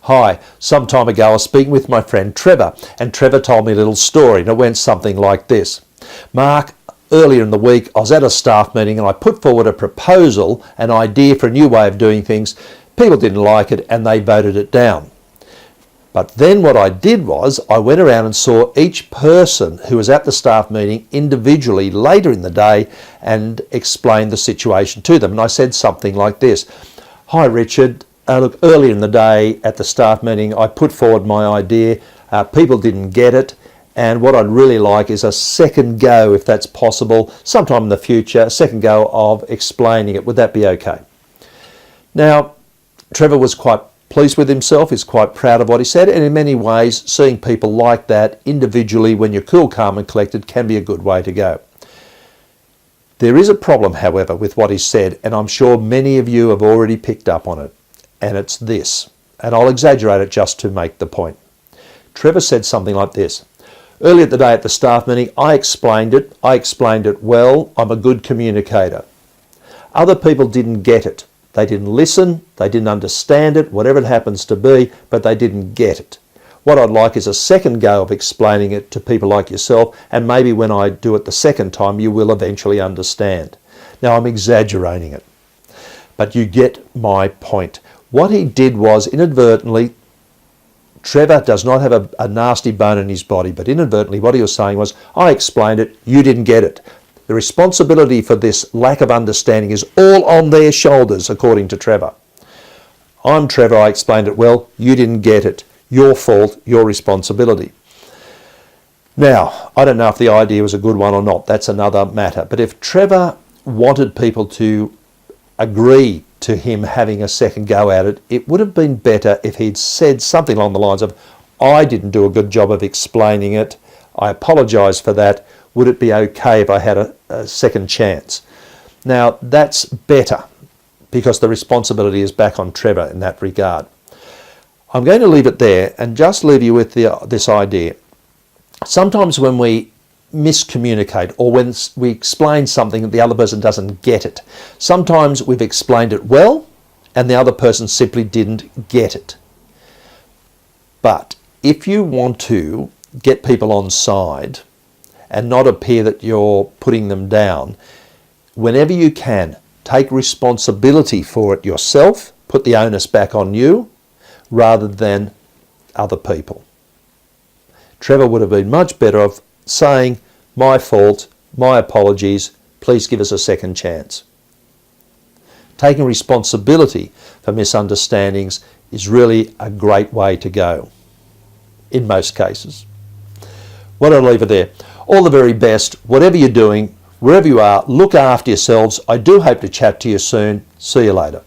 Hi, some time ago I was speaking with my friend Trevor, and Trevor told me a little story, and it went something like this. Mark, earlier in the week I was at a staff meeting and I put forward a proposal, an idea for a new way of doing things. People didn't like it and they voted it down. But then what I did was I went around and saw each person who was at the staff meeting individually later in the day and explained the situation to them. And I said something like this. Hi Richard, look, earlier in the day at the staff meeting I put forward my idea. People didn't get it, and what I'd really like is a second go, if that's possible, sometime in the future, a second go of explaining it. Would that be okay? Now, Trevor was quite pleased with himself. He's quite proud of what he said, and in many ways seeing people like that individually when you're cool, calm and collected can be a good way to go. There is a problem, however, with what he said, and I'm sure many of you have already picked up on it, and it's this, and I'll exaggerate it just to make the point. Trevor said something like this. Earlier today at the staff meeting, I explained it well, I'm a good communicator. Other people didn't get it. They didn't listen, they didn't understand it, whatever it happens to be, but they didn't get it. What I'd like is a second go of explaining it to people like yourself, and maybe when I do it the second time, you will eventually understand. Now, I'm exaggerating it, but you get my point. What he did was, inadvertently, Trevor does not have a nasty bone in his body, but inadvertently what he was saying was, I explained it, you didn't get it. The responsibility for this lack of understanding is all on their shoulders, according to Trevor. I'm Trevor, I explained it well, you didn't get it. Your fault, your responsibility. Now, I don't know if the idea was a good one or not, that's another matter, but if Trevor wanted people to agree to him having a second go at it, it would have been better if he'd said something along the lines of, I didn't do a good job of explaining it, I apologise for that, would it be okay if I had a second chance? Now that's better because the responsibility is back on Trevor in that regard. I'm going to leave it there and just leave you with this idea. Sometimes when we miscommunicate or when we explain something that the other person doesn't get it, sometimes we've explained it well and the other person simply didn't get it. But if you want to get people on side and not appear that you're putting them down, whenever you can, take responsibility for it yourself, put the onus back on you rather than other people. Trevor would have been much better off saying, my fault, my apologies, please give us a second chance. Taking responsibility for misunderstandings is really a great way to go, in most cases. Well, I'll leave it there. All the very best, whatever you're doing, wherever you are, look after yourselves. I do hope to chat to you soon. See you later.